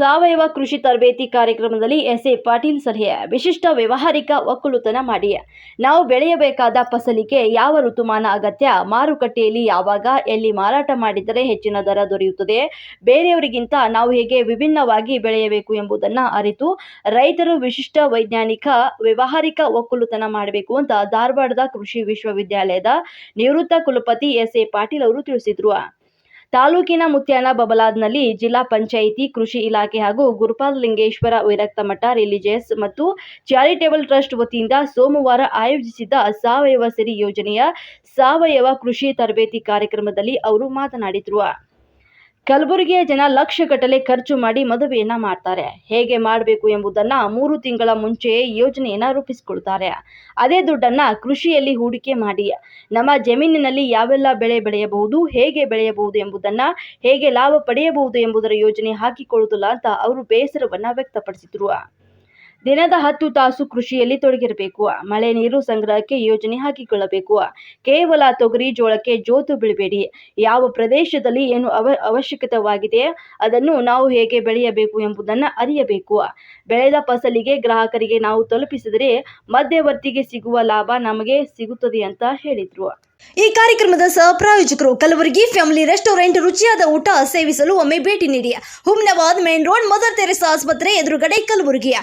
ಸಾವಯವ ಕೃಷಿ ತರಬೇತಿ ಕಾರ್ಯಕ್ರಮದಲ್ಲಿ ಎಸ್ಎ ಪಾಟೀಲ್ ಸಲಹೆ. ವಿಶಿಷ್ಟ ವ್ಯಾವಹಾರಿಕ ಒಕ್ಕಲುತನ ಮಾಡಿ ನಾವು ಬೆಳೆಯಬೇಕಾದ ಫಸಲಿಗೆ ಯಾವ ಋತುಮಾನ ಅಗತ್ಯ, ಮಾರುಕಟ್ಟೆಯಲ್ಲಿ ಯಾವಾಗ ಎಲ್ಲಿ ಮಾರಾಟ ಮಾಡಿದರೆ ಹೆಚ್ಚಿನ ದರ ದೊರೆಯುತ್ತದೆ, ಬೇರೆಯವರಿಗಿಂತ ನಾವು ಹೇಗೆ ವಿಭಿನ್ನವಾಗಿ ಬೆಳೆಯಬೇಕು ಎಂಬುದನ್ನು ಅರಿತು ರೈತರು ವಿಶಿಷ್ಟ ವೈಜ್ಞಾನಿಕ ವ್ಯಾವಹಾರಿಕ ಒಕ್ಕಲುತನ ಮಾಡಬೇಕು ಅಂತ ಧಾರವಾಡದ ಕೃಷಿ ವಿಶ್ವವಿದ್ಯಾಲಯದ ನಿವೃತ್ತ ಕುಲಪತಿ ಎಸ್ಎ ಪಾಟೀಲ್ ಅವರು ತಿಳಿಸಿದರು. ತಾಲೂಕಿನ ಮುತ್ಯಾನ ಬಬಲಾದ್ನಲ್ಲಿ ಜಿಲ್ಲಾ ಪಂಚಾಯಿತಿ, ಕೃಷಿ ಇಲಾಖೆ ಹಾಗೂ ಗುರುಪಾದಲಿಂಗೇಶ್ವರ ವಿರಕ್ತ ಮಠ ರಿಲಿಜಿಯಸ್ ಮತ್ತು ಚಾರಿಟೇಬಲ್ ಟ್ರಸ್ಟ್ ವತಿಯಿಂದ ಸೋಮವಾರ ಆಯೋಜಿಸಿದ್ದ ಸಾವಯವ ಸಿರಿ ಯೋಜನೆಯ ಸಾವಯವ ಕೃಷಿ ತರಬೇತಿ ಕಾರ್ಯಕ್ರಮದಲ್ಲಿ ಅವರು ಮಾತನಾಡಿದರು. ಕಲಬುರಗಿಯ ಜನ ಲಕ್ಷಗಟ್ಟಲೆ ಖರ್ಚು ಮಾಡಿ ಮದುವೆಯನ್ನ ಮಾಡ್ತಾರೆ. ಹೇಗೆ ಮಾಡಬೇಕು ಎಂಬುದನ್ನ 3 ತಿಂಗಳ ಮುಂಚೆಯೇ ಯೋಜನೆಯನ್ನ ರೂಪಿಸಿಕೊಳ್ತಾರೆ. ಅದೇ ದುಡ್ಡನ್ನ ಕೃಷಿಯಲ್ಲಿ ಹೂಡಿಕೆ ಮಾಡಿ ನಮ್ಮ ಜಮೀನಿನಲ್ಲಿ ಯಾವೆಲ್ಲ ಬೆಳೆ ಬೆಳೆಯಬಹುದು, ಹೇಗೆ ಬೆಳೆಯಬಹುದು ಎಂಬುದನ್ನ, ಹೇಗೆ ಲಾಭ ಪಡೆಯಬಹುದು ಎಂಬುದರ ಯೋಜನೆ ಹಾಕಿಕೊಳ್ಳುವುದಿಲ್ಲ ಅಂತ ಅವರು ಬೇಸರವನ್ನ ವ್ಯಕ್ತಪಡಿಸಿದರು. ದಿನದ 10 ತಾಸು ಕೃಷಿಯಲ್ಲಿ ತೊಡಗಿರಬೇಕು. ಮಳೆ ನೀರು ಸಂಗ್ರಹಕ್ಕೆ ಯೋಜನೆ ಹಾಕಿಕೊಳ್ಳಬೇಕು. ಕೇವಲ ತೊಗರಿ ಜೋಳಕ್ಕೆ ಜೋತು ಬೀಳಬೇಡಿ. ಯಾವ ಪ್ರದೇಶದಲ್ಲಿ ಏನು ಅವಶ್ಯಕತೆವಾಗಿದೆ ಅದನ್ನು ನಾವು ಹೇಗೆ ಬೆಳೆಯಬೇಕು ಎಂಬುದನ್ನು ಅರಿಯಬೇಕು. ಬೆಳೆದ ಫಸಲಿಗೆ ಗ್ರಾಹಕರಿಗೆ ನಾವು ತಲುಪಿಸಿದರೆ ಮಧ್ಯವರ್ತಿಗೆ ಸಿಗುವ ಲಾಭ ನಮಗೆ ಸಿಗುತ್ತದೆ ಅಂತ ಹೇಳಿದರು. ಈ ಕಾರ್ಯಕ್ರಮದ ಸಹ ಪ್ರಾಯೋಜಕರು ಕಲಬುರಗಿ ಫ್ಯಾಮಿಲಿ ರೆಸ್ಟೋರೆಂಟ್. ರುಚಿಯಾದ ಊಟ ಸೇವಿಸಲು ಒಮ್ಮೆ ಭೇಟಿ ನೀಡಿ. Humnabad main road, Mother Teresa ಆಸ್ಪತ್ರೆ ಎದುರುಗಡೆ, ಕಲಬುರಗಿ.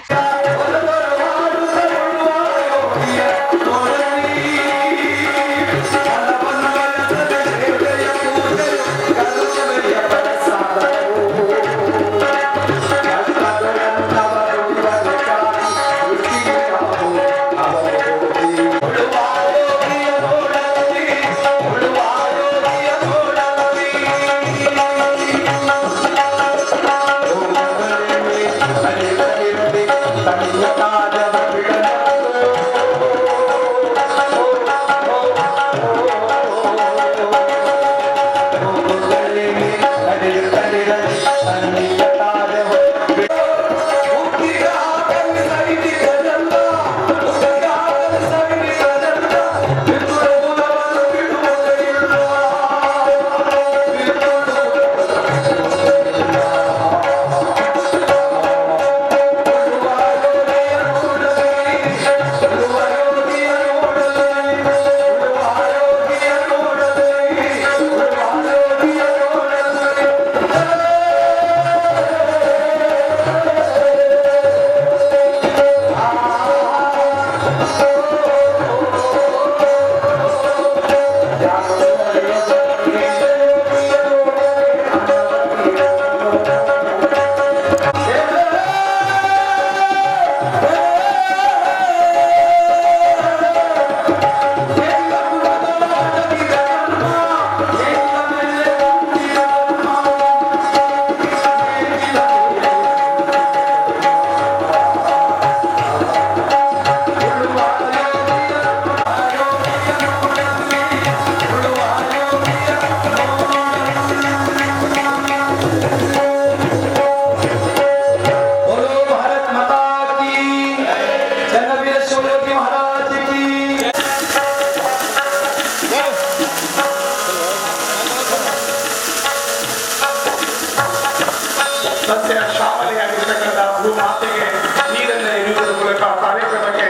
ಸಸ್ಯ ಶ್ಯಾಮಲೆಯಾಗಿರ್ತಕ್ಕಂಥ ಭೂಮಾತೆಗೆ ನೀರನ್ನು ಎರೆಯುವುದರ ಮೂಲಕ ಕಾರ್ಯಕ್ರಮಕ್ಕೆ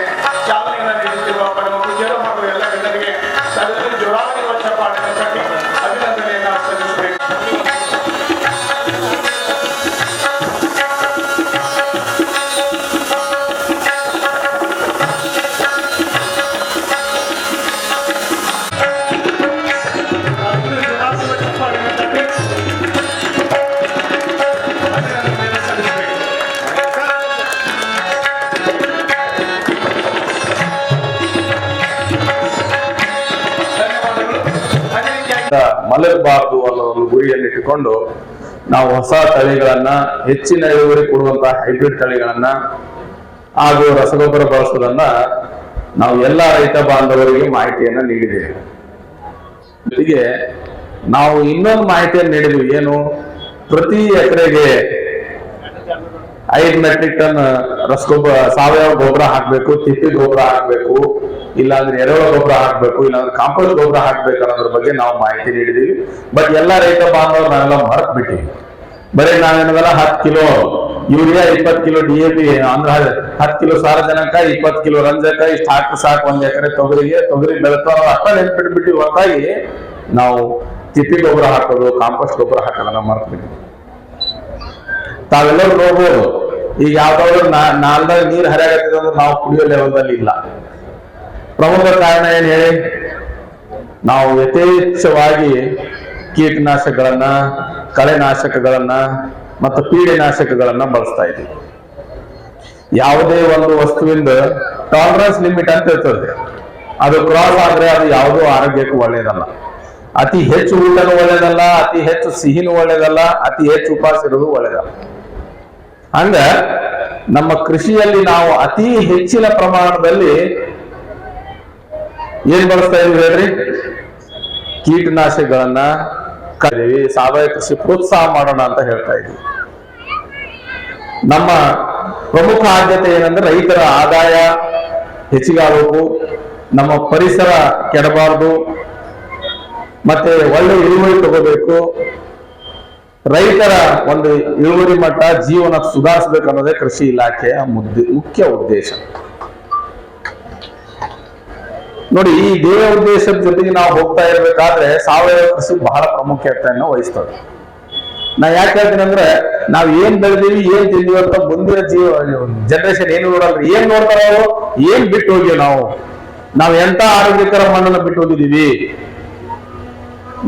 ಚಾಲನೆಯನ್ನು ನೀಡುತ್ತಿರುವ ಪರಮ ಪೂಜ್ಯರು ಹಾಗೂ ಎಲ್ಲ ಗಣ್ಯರಿಗೆ ಸದಸ್ಯರು ಜೋರಾಗಿರುವ ಚಪ್ಪಾಳೆಯನ್ನು ಕಟ್ಟಿ ಅಭಿನಂದನೆಯನ್ನು ಸಲ್ಲಿಸಬೇಕು. ಮಲಗಬಾರದು ಅನ್ನೋ ಒಂದು ಗುರಿಯನ್ನಿಟ್ಟುಕೊಂಡು ನಾವು ಹೊಸ ತಳಿಗಳನ್ನ, ಹೆಚ್ಚಿನ ಇಳುವರಿ ಕೊಡುವಂತಹ ಹೈಬ್ರಿಡ್ ತಳಿಗಳನ್ನ ಹಾಗೂ ರಸಗೊಬ್ಬರ ಬಳಸೋದನ್ನ ನಾವು ಎಲ್ಲ ರೈತ ಬಾಂಧವರಿಗೆ ಮಾಹಿತಿಯನ್ನ ನೀಡಿದ್ದೇವೆ. ಜೊತೆಗೆ ನಾವು ಇನ್ನೊಂದು ಮಾಹಿತಿಯನ್ನು ನೀಡಿದ್ವಿ. ಏನು, ಪ್ರತಿ ಎಕರೆಗೆ 5 ಮೆಟ್ರಿಕ್ ಟನ್ ರಸಗೊಬ್ಬರ, ಸಾವಯವ ಗೊಬ್ಬರ ಹಾಕ್ಬೇಕು, ತಿಪ್ಪಿ ಗೊಬ್ಬರ ಹಾಕ್ಬೇಕು, ಇಲ್ಲಾಂದ್ರೆ ಎರೆಹುಳ ಗೊಬ್ಬರ ಹಾಕ್ಬೇಕು, ಇಲ್ಲಾಂದ್ರೆ ಕಾಂಪೋಸ್ಟ್ ಗೊಬ್ಬರ ಹಾಕ್ಬೇಕು ಅನ್ನೋದ್ರ ಬಗ್ಗೆ ನಾವು ಮಾಹಿತಿ ನೀಡಿದೀವಿ. ಬಟ್ ಎಲ್ಲ ರೈತ ಬಾಂಧವರು ನಾವೆಲ್ಲ ಮರೆತು ಬಿಟ್ಟಿವಿ. ಬರೀ ನಾವೇನದಲ್ಲ 10 ಕಿಲೋ ಯೂರಿಯಾ 20 ಕಿಲೋ DAP ಅಂದ್ರೆ 10 ಕಿಲೋ ಸಾರಜನಕ 20 ಕಿಲೋ ರಂಜಕ ಇಷ್ಟು ಹಾಕಿ ಸಾಕು 1 ಎಕರೆ ತೊಗರಿ ಬೆಳೆತಾವ ಅಷ್ಟ ನೆನ್ಪಿಟ್ಬಿಟ್ಟು ಹೊರತಾಗಿ ನಾವು ತಿಪ್ಪಿ ಗೊಬ್ಬರ ಹಾಕೋದು ಕಾಂಪೋಸ್ಟ್ ಗೊಬ್ಬರ ಹಾಕೋದನ್ನ ಮರ್ತ್ಬಿಟ್ಟು ತಾವೆಲ್ಲರೂ ನೋಡ್ಬೋದು. ಈಗ ಯಾವ್ದಾದ್ರು ನಾಲ್ದಾಗ ನೀರು ಹರಿಯಾಗತ್ತಿದೆ ಅಂದ್ರೆ ನಾವು ಕುಡಿಯೋ ಲೆವೆಲ್ದಲ್ಲಿ ಇಲ್ಲ. ಪ್ರಮುಖ ಕಾರಣ ಏನ್ ಹೇಳಿ, ನಾವು ಯಥೇಚ್ಛವಾಗಿ ಕೀಟನಾಶಕಗಳನ್ನ, ಕಳೆನಾಶಕಗಳನ್ನ ಮತ್ತು ಪೀಡೆನಾಶಕಗಳನ್ನ ಬಳಸ್ತಾ ಇದ್ದೀವಿ. ಯಾವುದೇ ಒಂದು ವಸ್ತುವಿಂದ ಟಾಲರೆನ್ಸ್ ಲಿಮಿಟ್ ಅಂತ ಇರ್ತದೆ, ಅದು ಕ್ರಾಸ್ ಆದ್ರೆ ಅದು ಯಾವುದೋ ಆರೋಗ್ಯಕ್ಕೂ ಒಳ್ಳೇದಲ್ಲ. ಅತಿ ಹೆಚ್ಚು ಊಟನೂ ಒಳ್ಳೇದಲ್ಲ, ಅತಿ ಹೆಚ್ಚು ಸಿಹಿನೂ ಒಳ್ಳೇದಲ್ಲ, ಅತಿ ಹೆಚ್ಚು ಉಪವಾಸ ಇರೋದು ಒಳ್ಳೇದಲ್ಲ. ಹಂಗ ನಮ್ಮ ಕೃಷಿಯಲ್ಲಿ ನಾವು ಅತಿ ಹೆಚ್ಚಿನ ಪ್ರಮಾಣದಲ್ಲಿ ಏನ್ ಬಳಸ್ತಾ ಇದೀವಿ ಹೇಳ್ರಿ, ಕೀಟನಾಶಕಗಳನ್ನ ಕರೀವಿ. ಸಾವಯವ ಕೃಷಿ ಪ್ರೋತ್ಸಾಹ ಮಾಡೋಣ ಅಂತ ಹೇಳ್ತಾ ಇದ್ವಿ. ನಮ್ಮ ಪ್ರಮುಖ ಆದ್ಯತೆ ಏನಂದ್ರೆ ರೈತರ ಆದಾಯ ಹೆಚ್ಚಿಗಾಗಬೇಕು, ನಮ್ಮ ಪರಿಸರ ಕೆಡಬಾರ್ದು, ಮತ್ತೆ ಒಳ್ಳೆ ಇಳುವರಿ ತಗೋಬೇಕು, ರೈತರ ಒಂದು ಇಳುವರಿ ಮಟ್ಟ ಜೀವನ ಸುಧಾರಿಸಬೇಕು ಅನ್ನೋದೇ ಕೃಷಿ ಇಲಾಖೆಯ ಮುಖ್ಯ ಉದ್ದೇಶ. ನೋಡಿ, ಈ ದೇಹ ಉದ್ದೇಶದ ಜೊತೆಗೆ ನಾವು ಹೋಗ್ತಾ ಇರ್ಬೇಕಾದ್ರೆ ಸಾವಯವ ಕೃಷಿ ಬಹಳ ಪ್ರಾಮುಖ್ಯತೆಯನ್ನು ವಹಿಸ್ತದೆ. ನಾ ಯಾಕೆ ಹೇಳ್ತೀನಿ ಅಂದ್ರೆ, ನಾವ್ ಏನ್ ಬೆಳೆದೀವಿ ಏನ್ ತಿಂದೀವಿ ಅಂತ ಮುಂದಿನ ಜನರೇಷನ್ ಏನು ನೋಡಲ್ರಿ. ಏನ್ ನೋಡ್ತಾರ ಅವರು, ಏನ್ ಬಿಟ್ಟು ಹೋಗಿವಿ ನಾವು ಎಂತ ಆರೋಗ್ಯಕರ ಮಣ್ಣನ್ನ ಬಿಟ್ಟು ಹೋಗಿದೀವಿ,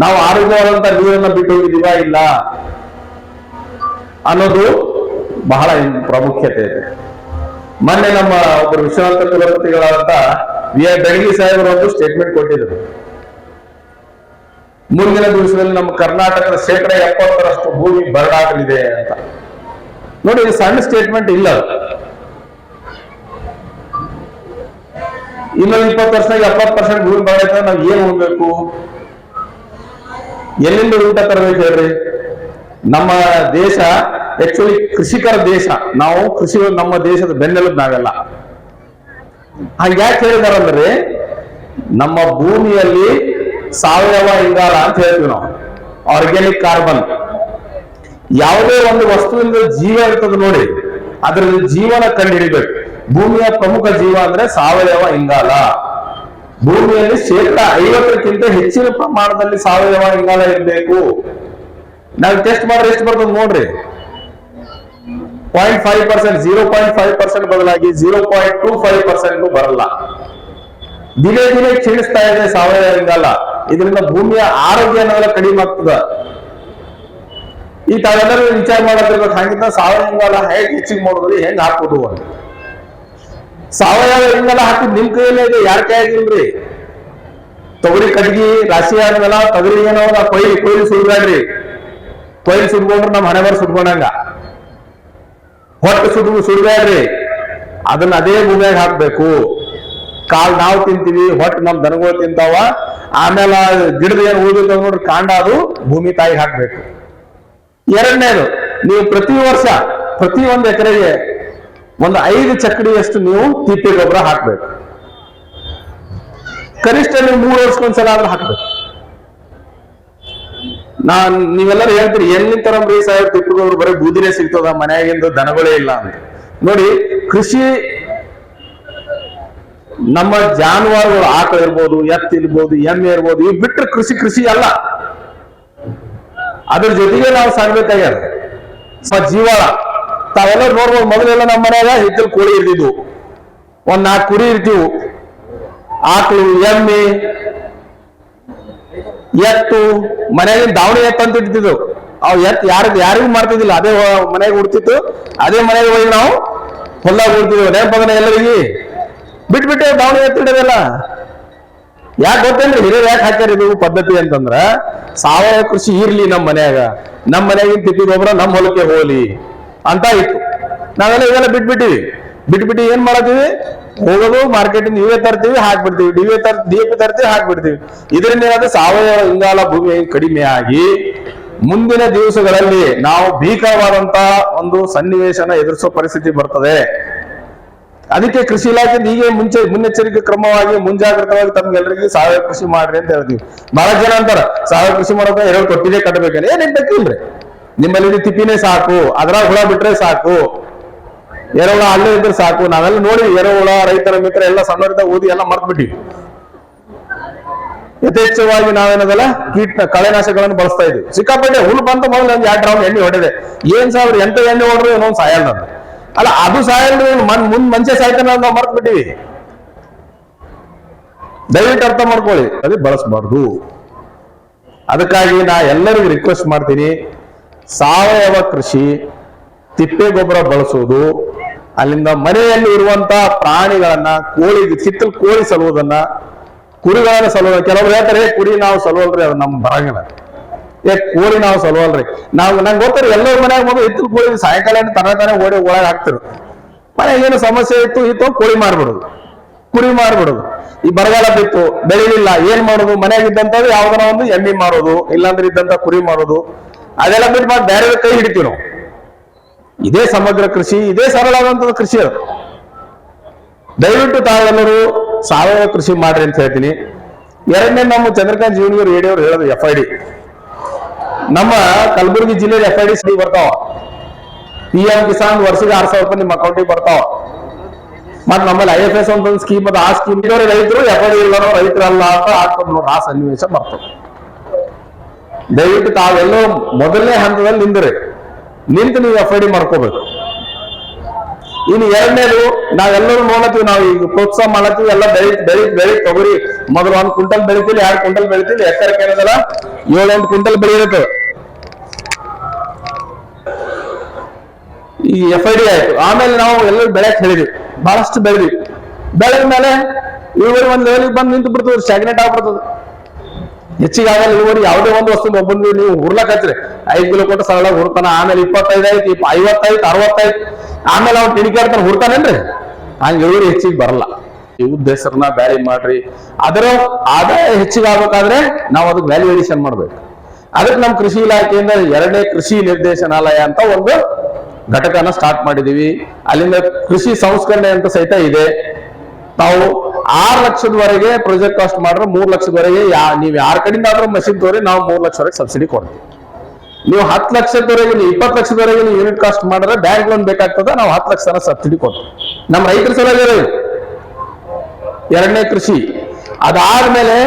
ನಾವು ಆರೋಗ್ಯವಾದಂತ ನೀರನ್ನ ಬಿಟ್ಟು ಹೋಗಿದೀವ ಇಲ್ಲ ಅನ್ನೋದು ಬಹಳ ಪ್ರಾಮುಖ್ಯತೆ ಇದೆ. ಮೊನ್ನೆ ನಮ್ಮ ಒಬ್ಬರು ವಿಶ್ರಾಂತ ಕುಲಪತಿಗಳಾದಂತ V.I. ಬೆಳಗಿ ಸಾಹೇಬರು ಒಂದು ಸ್ಟೇಟ್ಮೆಂಟ್ ಕೊಟ್ಟಿದ್ರು. ಮುಂದಿನ ದಿವಸದಲ್ಲಿ ನಮ್ಮ ಕರ್ನಾಟಕದ 70% ಭೂಮಿ ಬರಡಾಗಲಿದೆ ಅಂತ. ನೋಡಿ, ಇದು ಸಣ್ಣ ಸ್ಟೇಟ್ಮೆಂಟ್ ಇಲ್ಲ. ಇನ್ನೊಂದು 20 ವರ್ಷದಾಗ 70% ಭೂಮಿ ಬರಡಾಯ್ತಂದ್ರೆ ನಾವು ಏನ್ ಹೋಗ್ಬೇಕು, ಎಲ್ಲಿಂದ ಊಟ ತರಬೇಕು ಹೇಳ್ರಿ. ನಮ್ಮ ದೇಶ ಆಕ್ಚುಲಿ ಕೃಷಿಕರ ದೇಶ. ನಾವು ಕೃಷಿ ನಮ್ಮ ದೇಶದ ಬೆನ್ನೆಲುಬು ನಾವೆಲ್ಲ. ಹಾಗ್ಯಾಕೆ ಹೇಳಿದಾರಂದ್ರೆ, ನಮ್ಮ ಭೂಮಿಯಲ್ಲಿ ಸಾವಯವ ಇಂಗಾಲ ಅಂತ ಹೇಳ್ತೀವಿ ನಾವು, ಆರ್ಗ್ಯಾನಿಕ್ ಕಾರ್ಬನ್. ಯಾವುದೇ ಒಂದು ವಸ್ತುವಿಂದ ಜೀವ ಇರ್ತದೆ ನೋಡಿ, ಅದರಲ್ಲಿ ಜೀವನ ಕಂಡು ಹಿಡಿಬೇಕು. ಭೂಮಿಯ ಪ್ರಮುಖ ಜೀವ ಅಂದ್ರೆ ಸಾವಯವ ಇಂಗಾಲ. ಭೂಮಿಯಲ್ಲಿ 50% ಹೆಚ್ಚಿನ ಪ್ರಮಾಣದಲ್ಲಿ ಸಾವಯವ ಇಂಗಾಲ ಇರಬೇಕು. ನಾವು ಟೆಸ್ಟ್ ಮಾಡಿದ್ರೆ ಎಷ್ಟು ಬರ್ತದೆ ನೋಡ್ರಿ, 0.5%, 0.5% ಬದಲಾಗಿ 0.25% ಬರಲ್ಲ. ದಿನೇ ದಿನೇ ಕ್ಷೀಣಿಸ್ತಾ ಇದೆ ಸಾವಯವ ಇಂಗಾಲ. ಇದರಿಂದ ಭೂಮಿಯ ಆರೋಗ್ಯ ಅನ್ನೋದೆಲ್ಲ ಕಡಿಮೆ ಆಗ್ತದ. ಈ ತಾವೆಲ್ಲರೂ ವಿಚಾರ ಮಾಡತ್ತಿರ್ಬೇಕು, ಹಾಗಿದ್ದ ಸಾವಯವ ಇಂಗಾಲ ಹೇಗೆ ಹೆಚ್ಚಿಗೆ ಮಾಡೋದ್ರಿ, ಹೆಂಗ್ ಹಾಕೋದು ಅಂತ. ಸಾವಯವ ಇಂಗಾಲ ಹಾಕಿದ್ ನಿಮ್ ಕೈಯಲ್ಲೇ ಇದೆ, ಯಾರ ಕೈಯಾಗಿಲ್ರಿ. ತೊಗರಿ ಕಟ್ಗಿ ರಾಶಿ ಆದ್ಮೇಲೆ ತೊಗರಿ ಏನೋ ಕೊಯ್ಲು ಸುಡ್ಬೇಡ್ರಿ. ಕೊಯ್ಲು ಸುಡ್ಕೊಂಡ್ರೆ ನಮ್ಮ ಹಣೆ ಬರ್ ಸುಡ್ಕೊಂಡಂಗ. ಹೊಟ್ಟು ಸುಡ್ಬೇಡ್ರಿ, ಅದನ್ನ ಅದೇ ಭೂಮಿಯಾಗ ಹಾಕ್ಬೇಕು. ಕಾಲ್ ನಾವು ತಿಂತೀವಿ, ಹೊಟ್ಟು ನಮ್ ದನಗಳು ತಿಂತಾವ. ಆಮೇಲೆ ಗಿಡದ ಏನ್ ಉಳಿದಿರ್ತಾವ ನೋಡ್ರಿ ಕಾಂಡ, ಅದು ಭೂಮಿ ತಾಯಿಗೆ ಹಾಕ್ಬೇಕು. ಎರಡನೇದು, ನೀವು ಪ್ರತಿ ವರ್ಷ ಪ್ರತಿ 1 ಎಕರೆಗೆ ಒಂದು 5 ಚಕ್ಕಡಿಯಷ್ಟು ನೀವು ತಿಪ್ಪೆ ಗೊಬ್ಬರ ಹಾಕ್ಬೇಕು. ಕನಿಷ್ಠ ನೀವು 3 ವರ್ಷಕ್ಕೊಂದ್ಸಲ ಆದ್ರೂ ಹಾಕ್ಬೇಕು. ನೀವೆಲ್ಲರೂ ಹೇಳ್ತೀರಿ, ಎಲ್ಲಿ ತರಬ್ರಿ ಸಾಹೇಬ್ ತಿಪ್ಪೆ ಗೊಬ್ಬರ, ಬರೀ ಬೂದಿನೇ ಸಿಗ್ತದ, ಮನೆಯಾಗಿಂದ ದನಗಳೇ ಇಲ್ಲ ಅಂತ. ನೋಡಿ, ಕೃಷಿ ನಮ್ಮ ಜಾನುವಾರುಗಳು, ಆಕಳ ಇರ್ಬೋದು, ಎತ್ತು ಇರ್ಬೋದು, ಎಮ್ಮೆ ಇರ್ಬೋದು, ಇವ್ ಬಿಟ್ಟರೆ ಕೃಷಿ ಅಲ್ಲ. ಅದ್ರ ಜೊತೆಗೆ ನಾವು ಸಾಗ್ಬೇಕಾಗ್ಯದ ಜೀವಾಳ. ತಾವೆಲ್ಲ ನೋಡ್ಬೋದು, ಮೊದಲೆಲ್ಲ ನಮ್ಮ ಮನೆಯಾಗ ಹಿತ್ತಲ್ ಕೋಳಿ ಇರ್ತಿದ್ವು, 1-4 ಕುರಿ ಇರ್ತೀವು. ಆಕಳು, ಎಮ್ಮೆ, ಎತ್ತು ಮನೆಯಾಗಿನ ದಾವಣಿ ಎತ್ತು ಅಂತ ಇಡ್ತಿದ್ವು. ಅವ್ ಎತ್ತು ಯಾರಿಗೂ ಮಾಡ್ತಿದ್ದಿಲ್ಲ, ಅದೇ ಮನೆಗೆ ಉಡ್ತಿತ್ತು. ಅದೇ ಮನೆಗೆ ಹೋಗಿ ನಾವು ಹೊಲ್ದಾಗ ಉಡ್ತಿದ್ವು. ನೆನಪದನ ಎಲ್ಲರಿಗೆ ಬಿಟ್ಬಿಟ್ಟೆ ದಾವಣಿ ಎತ್ತಿಡೋದಲ್ಲ. ಯಾಕೆ ಗೊತ್ತೇನ್ರಿ, ಹಿರಿಯರು ಯಾಕೆ ಹಾಕ್ಯಾರ ಇದು ಪದ್ಧತಿ ಅಂತಂದ್ರ, ಸಾವಯವ ಕೃಷಿ ಇರ್ಲಿ ನಮ್ಮ ಮನೆಯಾಗಿನ ತಿಪ್ಪಿ ಗೊಬ್ಬರ ನಮ್ಮ ಹೊಲಕ್ಕೆ ಹೋಗ್ಲಿ ಅಂತ ಇತ್ತು. ನಾವೆಲ್ಲ ಇವೆಲ್ಲ ಬಿಟ್ಬಿಟ್ಟು ಏನ್ ಮಾಡತ್ತೀವಿ, ಹೋಗೋದು ಮಾರ್ಕೆಟಿಂದ ಇವೇ ತರ್ತೀವಿ, ಹಾಕ್ಬಿಡ್ತೀವಿ, DAP ತರ್ತೀವಿ, ಹಾಕ್ಬಿಡ್ತೀವಿ. ಇದರಿಂದ ಏನಾದ್ರೆ ಸಾವಯವ ಇಂಗಾಲ ಭೂಮಿ ಕಡಿಮೆ ಆಗಿ ಮುಂದಿನ ದಿವಸಗಳಲ್ಲಿ ನಾವು ಭೀಕರವಾದಂತ ಒಂದು ಸನ್ನಿವೇಶನ ಎದುರಿಸೋ ಪರಿಸ್ಥಿತಿ ಬರ್ತದೆ. ಅದಕ್ಕೆ ಕೃಷಿ ಇಲಾಖೆ ಹೀಗೆ ಮುನ್ನೆಚ್ಚರಿಕೆ ಕ್ರಮವಾಗಿ ಮುಂಜಾಗ್ರತವಾಗಿ ತಮ್ಗೆಲ್ಲರಿಗೂ ಸಾವಯವ ಕೃಷಿ ಮಾಡ್ರಿ ಅಂತ ಹೇಳ್ತೀವಿ. ಬಹಳ ಜನ ಅಂತಾರ, ಸಾವಯವ ಕೃಷಿ ಮಾಡೋಕೆ 2 ತೊಟ್ಟಿಗೆ ಕಟ್ಟಬೇಕೇನೆ. ಏನ್ ಇದ್ದಕ್ಕಿಲ್ರಿ, ನಿಮ್ಮಲ್ಲಿ ತಿಪ್ಪಿನೇ ಸಾಕು, ಅದ್ರಾಗ ಹುಳ ಬಿಟ್ರೆ ಸಾಕು, ಎರೆಹುಳ ಅಲ್ಲೇ ಇದ್ರೆ ಸಾಕು. ನಾವೆಲ್ಲ ನೋಡಿ ಎರೆಹುಳ, ರೈತರ ಮಿತ್ರ ಎಲ್ಲ ಸಣ್ಣವರಿಂದ ಓದಿ ಎಲ್ಲ ಮರ್ತ್ಬಿಟ್ಟಿವಿ. ಯಥೇಚ್ಛವಾಗಿ ನಾವೇನದಲ್ಲ ಕಳೆನಾಶಕಗಳನ್ನು ಬಳಸ್ತಾ ಇದ್ವಿ. ಸಿಕ್ಕಾಪಟ್ಟೆ ಹುಲ್ ಬಂತ ಮೊದಲು ಒಂದು 2 ರೌಂಡ್ ಎಣ್ಣೆ ಹೊಡೆದೆ. ಏನ್ ಸಾವಿರ ಎಂತ ಎಣ್ಣೆ ಹೊಡ್ರು ಇನ್ನೊಂದು ಸಾಯಲ್ಲ ಅಂತ. ಅಲ್ಲ ಅದು ಸಾಯಲ್ರಿ, ಮುಂದ್ ಮನುಷ್ಯ ಸಾಯ್ತಾನ ನಾವು ಮರ್ತ್ ಬಿಟ್ಟಿವಿ. ದಯವಿಟ್ಟು ಅರ್ಥ ಮಾಡ್ಕೊಳ್ಳಿ, ಅದು ಬಳಸಬಾರ್ದು. ಅದಕ್ಕಾಗಿ ನಾ ಎಲ್ಲರಿಗೂ ರಿಕ್ವೆಸ್ಟ್ ಮಾಡ್ತೀನಿ, ಸಾವಯವ ಕೃಷಿ, ತಿಪ್ಪೆ ಗೊಬ್ಬರ ಬಳಸುವುದು, ಅಲ್ಲಿಂದ ಮನೆಯಲ್ಲಿ ಇರುವಂತ ಪ್ರಾಣಿಗಳನ್ನ, ಕಿತ್ತಲು ಕೋಳಿ ಸಲುವುದನ್ನ, ಕುರಿಗಳನ್ನ ಸಲುವ. ಕೆಲವರು ಹೇಳ್ತಾರೆ ಕುರಿ ನಾವು ಸಲುವಲ್ರಿ, ಅದು ನಮ್ ಬರಂಗಿಲ್ಲ. ಕೋಳಿ ನಾವು ಸಲುವಲ್ರಿ. ನಂಗೆ ಗೊತ್ತಾರೆ ಎಲ್ಲರ ಮನ್ಯಾಗ ಮೊದಲು ಹಿತ್ತಲು ಕೋಳಿ ಸಾಯಂಕಾಲ ತಾನೇ ಓಡಿ ಒಳಗೆ ಹಾಕ್ತಿರು. ಮನೆಗೆ ಏನು ಸಮಸ್ಯೆ ಇತ್ತು ಕೋಳಿ ಮಾರ್ಬಿಡೋದು, ಕುರಿ ಮಾರ್ಬಿಡೋದು. ಈ ಬರಗಾಲ ಬಿತ್ತು, ಬೆಳಿಲಿಲ್ಲ, ಏನ್ ಮಾಡೋದು? ಮನೆಯಾಗಿದ್ದಂತ ಯಾವ್ದನ ಒಂದು ಎಮ್ಮಿ ಮಾರೋದು, ಇಲ್ಲಾಂದ್ರೆ ಇದ್ದಂತ ಕುರಿ ಮಾರೋದು, ಅದೆಲ್ಲ ಬಿಟ್ಟು ಮಾಡಿ ಬೇರೆ ಕೈ ಹಿಡಿತೀವಿ ನಾವು. ಇದೇ ಸಮಗ್ರ ಕೃಷಿ, ಇದೇ ಸರಳವಾದಂತಹ ಕೃಷಿ ಅದು. ದಯವಿಟ್ಟು ತಾವೆಲ್ಲರೂ ಸಾವಯವ ಕೃಷಿ ಮಾಡ್ರಿ ಅಂತ ಹೇಳ್ತೀನಿ. ಎರಡನೇ, ನಮ್ಮ ಚಂದ್ರಕಾಂತ್ ಜೀವನಗಿರಿ ರೇಡಿಯೋರು ಹೇಳೋದು FID. ನಮ್ಮ ಕಲಬುರಗಿ ಜಿಲ್ಲೆಯಲ್ಲಿ FID ಬರ್ತಾವ. PM ಕಿಸಾನ್ ವರ್ಷಕ್ಕೆ 6,000 ರೂಪಾಯಿ ನಿಮ್ಮ ಅಕೌಂಟಿಗೆ ಬರ್ತಾವ. ಮತ್ ನಮ್ಮಲ್ಲಿ IFS ಅಂತ ಒಂದು ಸ್ಕೀಮ್ ಅದ. ಆ ಸ್ಕೀಮ್ ರೈತರು FID ಇಲ್ಲರೋ ರೈತರಲ್ಲ ಅಂತ ಆಗ್ತದೆ ನೋಡಿ, ಆ ಸನ್ನಿವೇಶ ಬರ್ತದೆ. ದಯವಿಟ್ಟು ತಾವೆಲ್ಲೋ ಮೊದಲನೇ ಹಂತದಲ್ಲಿ ನಿಂತು ನೀವು FID ಮಾಡ್ಕೋಬೇಕು. ಇನ್ನು ಎರಡನೇದು, ನಾವೆಲ್ಲರೂ ನೋಡತ್ತೀವಿ, ನಾವು ಈಗ ಪ್ರೋತ್ಸಾಹ ಮಾಡತ್ತೀವಿ, ಎಲ್ಲ ಬೆಳಿ ತೊಗರಿ ಮೊದಲು 1 ಕ್ವಿಂಟಲ್ ಬೆಳಿತೀವಿ, 2 ಕ್ವಿಂಟಲ್ ಬೆಳಿತೀವಿ, ಎಕರೆಕ್ಕೆ ಏನದಲ್ಲ 7-8 ಕ್ವಿಂಟಲ್ ಬೆಳೆ ಇರುತ್ತೆ. ಈ FID ಆಯ್ತು. ಆಮೇಲೆ ನಾವು ಎಲ್ಲರೂ ಬೆಳೆಕ್ ಹೇಳಿದ್ವಿ, ಬಹಳಷ್ಟು ಬೆಳೆದ್ವಿ. ಬೆಳೆದ ಮೇಲೆ ಇಳುವರಿ ಒಂದ್ ಲೆವೆಲ್ಗೆ ಬಂದು ನಿಂತು ಬಿಡ್ತದೆ, ಸ್ಟಾಗ್ನೇಟ್ ಆಗ್ಬಿಡ್ತದೆ. ಹೆಚ್ಚಿಗೆ ಆಗಲ್ಲ ಇಳುವರಿ. ಯಾವುದೇ ಒಂದು ವಸ್ತು ಒಬ್ಬಂದು ನೀವು ಹುರ್ಲಕತ್ರಿ, 5 ಕಿಲೋ ಕೊಟ್ಟು ಸರಳ ಹುರ್ತಾನ. ಆಮೇಲೆ 25 ಆಯ್ತು, 50 ಆಯ್ತು, 60 ಆಯ್ತು, ಆಮೇಲೆ ಅವ್ನು ತಿಣಿಕಾಡ್ತಾನೆ ಹುರ್ತಾನೇನ್ರಿ, ಹಂಗೆ ಇಳುವರಿ ಹೆಚ್ಚಿಗೆ ಬರಲ್ಲ. ಈ ಉದ್ದೇಶನ ಬ್ಯಾಲಿ ಮಾಡ್ರಿ. ಅದರ ಆದಾಯ ಹೆಚ್ಚಿಗೆ ಆಗ್ಬೇಕಾದ್ರೆ ನಾವು ಅದಕ್ಕೆ ವ್ಯಾಲ್ಯೂಯೇಷನ್ ಮಾಡ್ಬೇಕು. ಅದಕ್ಕೆ ನಮ್ಮ ಕೃಷಿ ಇಲಾಖೆಯಿಂದ 2ನೇ ಕೃಷಿ ನಿರ್ದೇಶನಾಲಯ ಅಂತ ಒಂದು ಘಟಕನ ಸ್ಟಾರ್ಟ್ ಮಾಡಿದೀವಿ. ಅಲ್ಲಿಂದ ಕೃಷಿ ಸಂಸ್ಕರಣೆ ಅಂತ ಸಹಿತ ಇದೆ. ನಾವು 6 ಲಕ್ಷದವರೆಗೆ ಪ್ರಾಜೆಕ್ಟ್ ಕಾಸ್ಟ್ ಮಾಡ್ರೆ 3 ಲಕ್ಷದವರೆಗೆ ನೀವು ಯಾರ ಕಡೆಯಿಂದ ಆದ್ರೂ ಮಷಿನ್ ತೋರಿ ನಾವು 3 ಲಕ್ಷವರೆಗೆ ಸಬ್ಸಿಡಿ ಕೊಡ್ತೀವಿ. ನೀವು 10 ಲಕ್ಷದವರೆಗೆ, 20 ಲಕ್ಷದವರೆಗೆ ನೀವು ಯೂನಿಟ್ ಕಾಸ್ಟ್ ಮಾಡಿದ್ರೆ ಬ್ಯಾಂಕ್ ಲೋನ್ ಬೇಕಾಗ್ತದೆ, ನಾವು 10 ಲಕ್ಷ ಸಬ್ಸಿಡಿ ಕೊಡ್ತೀವಿ. ನಮ್ಮ ರೈತರ ಸಲುವಾಗಿ 2ನೇ ಕೃಷಿ. ಅದಾದ್ಮೇಲೆ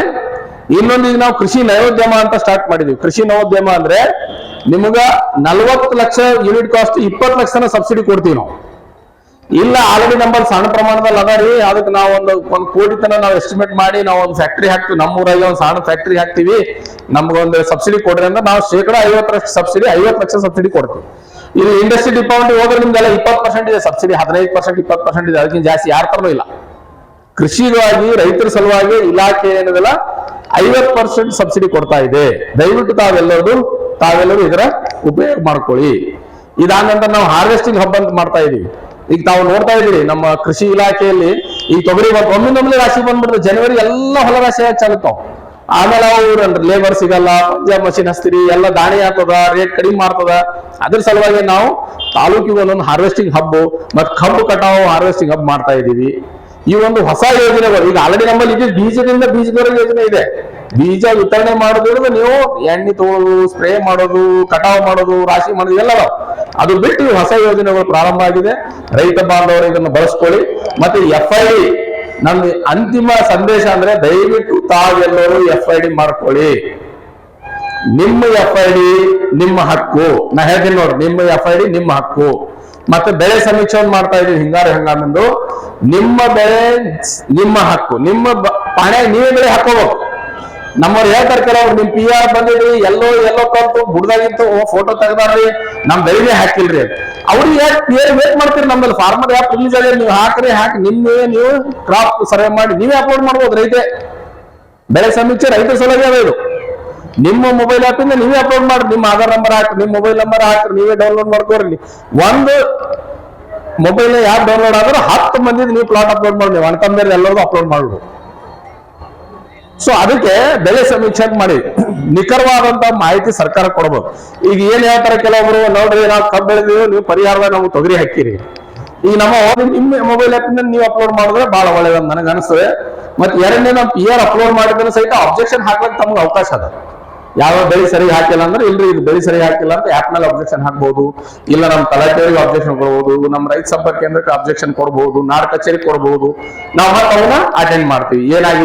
ಇನ್ನೊಂದು, ಈಗ ನಾವು ಕೃಷಿ ನವೋದ್ಯಮ ಅಂತ ಸ್ಟಾರ್ಟ್ ಮಾಡಿದೀವಿ. ಕೃಷಿ ನವೋದ್ಯಮ ಅಂದ್ರೆ ನಿಮ್ಗ 40 ಲಕ್ಷ ಯೂನಿಟ್ ಕಾಸ್ಟ್ 20 ಲಕ್ಷನ ಸಬ್ಸಿಡಿ ಕೊಡ್ತೀವಿ ನಾವು. ಇಲ್ಲ ಆಲ್ರೆಡಿ ನಮ್ಮಲ್ಲಿ ಸಣ್ಣ ಪ್ರಮಾಣದಲ್ಲಿ ಅದ ರೀ, ಅದಕ್ಕೆ ನಾವು ಒಂದು ಕೋಟಿ ತನ ನಾವು ಎಸ್ಟಿಮೇಟ್ ಮಾಡಿ ನಾವು ಒಂದು ಫ್ಯಾಕ್ಟ್ರಿ ಹಾಕ್ತಿವಿ, ನಮ್ಮೂರಾಗಿ ಒಂದು ಸಣ್ಣ ಫ್ಯಾಕ್ಟ್ರಿ ಹಾಕ್ತಿವಿ, ನಮ್ಗೊಂದು ಸಬ್ಸಿಡಿ ಕೊಡ್ರಿ ಅಂದ್ರೆ ನಾವು 50% ಸಬ್ಸಿಡಿ, 50 ಲಕ್ಷ ಸಬ್ಸಿಡಿ ಕೊಡ್ತೀವಿ. ಇದು ಇಂಡಸ್ಟ್ರಿ ಡಿಪಾರ್ಟ್ಮೆಂಟ್ ಹೋದ್ರೆ ನಿಮ್ಗೆಲ್ಲ 20% ಇದೆ ಸಬ್ಸಿಡಿ, 15%, 20% ಇದೆ. ಅದಕ್ಕಿಂತ ಜಾಸ್ತಿ ಯಾರ ತರನೂ ಇಲ್ಲ. ಕೃಷಿಗಾಗಿ ರೈತರ ಸಲುವಾಗಿ ಇಲಾಖೆ ಏನದಲ್ಲ 50% ಸಬ್ಸಿಡಿ ಕೊಡ್ತಾ ಇದೆ. ದಯವಿಟ್ಟು ತಾವೆಲ್ಲರೂ ಇದರ ಉಪಯೋಗ ಮಾಡ್ಕೊಳ್ಳಿ. ಇದಾದ ನಾವು ಹಾರ್ವೆಸ್ಟಿಂಗ್ ಹಬ್ ಅಂತ ಮಾಡ್ತಾ ಇದೀವಿ. ಈಗ ತಾವು ನೋಡ್ತಾ ಇದೀರಿ ನಮ್ಮ ಕೃಷಿ ಇಲಾಖೆಯಲ್ಲಿ ಈ ತೊಗರಿ ಒಮ್ಮೆ ರಾಶಿ ಬಂದ್ಬಿಡ್ತದೆ. ಜನವರಿ ಎಲ್ಲ ಹೊಲ ರಾಶಿ ಚಾಲುತ್ತಾವ. ಆಮೇಲೆ ಅವ್ರು ಲೇಬರ್ ಸಿಗಲ್ಲ, ಪಂಜಾಬ್ ಮಷಿನ್ ಹಸ್ತಿರಿ, ಎಲ್ಲ ದಾಣಿ ಆಗ್ತದ, ರೇಟ್ ಕಡಿಮೆ ಮಾಡ್ತದ. ಅದ್ರ ಸಲುವಾಗಿ ನಾವು ತಾಲೂಕಿಗೆ ಒಂದೊಂದು ಹಾರ್ವೆಸ್ಟಿಂಗ್ ಹಬ್ ಮತ್ತು ಕಬ್ಬು ಕಟಾವು ಹಾರ್ವೆಸ್ಟಿಂಗ್ ಹಬ್ ಮಾಡ್ತಾ ಇದೀವಿ. ಈ ಒಂದು ಹೊಸ ಯೋಜನೆಗಳು ಈಗ ಆಲ್ರೆಡಿ ನಮ್ಮಲ್ಲಿ ಇದು ಬೀಜದವರೆಗೆ ಯೋಜನೆ ಇದೆ. ಬೀಜ ವಿತರಣೆ ಮಾಡೋದ್ರಿಂದ ನೀವು ಎಣ್ಣೆ ತಗೊಳ್ಳೋದು, ಸ್ಪ್ರೇ ಮಾಡೋದು, ಕಟಾವು ಮಾಡೋದು, ರಾಶಿ ಮಾಡೋದು ಎಲ್ಲ ಅದು ಬಿಟ್ಟು ಹೊಸ ಯೋಜನೆಗಳು ಪ್ರಾರಂಭ ಆಗಿದೆ. ರೈತ ಬಾಂಧವರು ಇದನ್ನು ಬಳಸ್ಕೊಳ್ಳಿ. ಮತ್ತೆ FID ನಮ್ಮ ಅಂತಿಮ ಸಂದೇಶ ಅಂದ್ರೆ ದಯವಿಟ್ಟು ತಾವೆಲ್ಲರೂ FID ಮಾಡ್ಕೊಳ್ಳಿ. ನಿಮ್ಮ FID ನಿಮ್ಮ ಹಕ್ಕು. ನಾ ಹೇಳ್ತೀನಿ ನೋಡ್ರಿ, ನಿಮ್ಮ FID ನಿಮ್ಮ ಹಕ್ಕು. ಮತ್ತೆ ಬೆಳೆ ಸಮೀಕ್ಷೆ ಮಾಡ್ತಾ ಇದೀವಿ ಹಿಂಗಾರು ಹಂಗಾಮಿಂದು. ನಿಮ್ಮ ಬೆಳೆ ನಿಮ್ಮ ಹಕ್ಕು, ನಿಮ್ಮ ಪಾಣ್ಯಾಗ ನೀವೇ ಬೆಳೆ ಹಾಕೋಬೇಕು. ನಮ್ಮವ್ರು ಹೇಳ್ತಾರೆ ಕೆಲವ್ರು, ನಿಮ್ PR ಬಂದಿದ್ರಿ, ಎಲ್ಲೋ ಕಲ್ತು ಬುಡ್ದಾಗಿಂತು ಫೋಟೋ ತೆಗ್ದಾರ್ರಿ, ನಮ್ ಬೆಳೆನೇ ಹಾಕಿಲ್ರಿ. ಅವ್ರಿಗೆ ಯಾಕೆ PR ವೇಟ್ ಮಾಡ್ತೀರಿ? ನಮ್ಮಲ್ಲಿ ಫಾರ್ಮರ್ ಯಾಕೆ ರಿಲೀಸ್ ಆಗಿ ನೀವು ಹಾಕಿ ನೀವು ಕ್ರಾಪ್ ಸರ್ವೆ ಮಾಡಿ ನೀವೇ ಅಪ್ಲೋಡ್ ಮಾಡ್ಬೋದು. ಬೆಳೆ ಸಮೀಕ್ಷೆ ರೈತರ ಸಲುವಾಗಿ ಅದ ಇದು. ನಿಮ್ಮ ಮೊಬೈಲ್ ಆಪ್ ಇಂದ ನೀವೇ ಅಪ್ಲೋಡ್ ಮಾಡ್ರಿ. ನಿಮ್ಮ ಆಧಾರ್ ನಂಬರ್ ಹಾಕಿ, ನಿಮ್ಮ ಮೊಬೈಲ್ ನಂಬರ್ ಹಾಕಿ, ನೀವೇ ಡೌನ್ಲೋಡ್ ಮಾಡ್ಕೋರಿ. ಒಂದು ಮೊಬೈಲ್ ಯಾಪ್ ಡೌನ್ಲೋಡ್ ಆದ್ರೆ 10 ಮಂದಿ ನೀವು ಪ್ಲಾಟ್ ಅಪ್ಲೋಡ್ ಮಾಡಿ, ನೀವು ಅನ್ಕಂಬೇರೆ ಎಲ್ಲರಿಗೂ ಅಪ್ಲೋಡ್ ಮಾಡ್ಬೋದು. ಸೊ ಅದಕ್ಕೆ ಬೆಳೆ ಸಮೀಕ್ಷೆ ಮಾಡಿ ನಿಖರವಾದಂತ ಮಾಹಿತಿ ಸರ್ಕಾರ ಕೊಡಬಹುದು. ಈಗ ಏನ್ ಹೇಳ್ತಾರೆ ಕೆಲವೊಬ್ರು, ನೋಡ್ರಿ ನಾವು ಕಬ್ಬು ಬೆಳೆದಿವಿ, ನೀವು ಪರಿಹಾರದ ನಾವು ತೊಗರಿ ಹಾಕಿರಿ. ಈಗ ನಿಮ್ಮ ಮೊಬೈಲ್ ಆಪ್ ಇಂದ ನೀವು ಅಪ್ಲೋಡ್ ಮಾಡಿದ್ರೆ ಬಹಳ ಒಳ್ಳೇದಂತ ನನಗೆ ಅನಿಸ್ತದೆ. ಮತ್ತೆ ಎರಡನೇ ನಾವು PR ಅಪ್ಲೋಡ್ ಮಾಡಿದ್ರೆ ಸಹಿತ ಅಬ್ಜೆಕ್ಷನ್ ಹಾಕ್ಲಿಕ್ಕೆ ತಮ್ಗೆ ಅವಕಾಶ ಅದ. ಯಾವ ಬೆಳೆ ಸರಿ ಹಾಕಿಲ್ಲ ಅಂದ್ರೆ ಇಲ್ರಿ ಇದು ಬೆಳೆ ಸರಿ ಹಾಕಿಲ್ಲ ಅಂತ ಆಪ್ ಮೇಲೆ ಅಬ್ಜೆಕ್ಷನ್ ಹಾಕ್ಬಹುದು, ಇಲ್ಲ ನಮ್ಮ ತಲಾಟೆಯವರಿಗೆ ಅಬ್ಜೆಕ್ಷನ್ ಕೊಡಬಹುದು, ನಮ್ಮ ರೈತ ಸಂಪರ್ಕ ಕೇಂದ್ರಕ್ಕೆ ಅಬ್ಜೆಕ್ಷನ್ ಕೊಡಬಹುದು, ನಾಡ್ ಕಚೇರಿ ಕೊಡಬಹುದು. ನಾವು ಮತ್ತೆ ಅವನ್ನ ಅಟೆಂಡ್ ಮಾಡ್ತೀವಿ. ಏನಾಗಿದೆ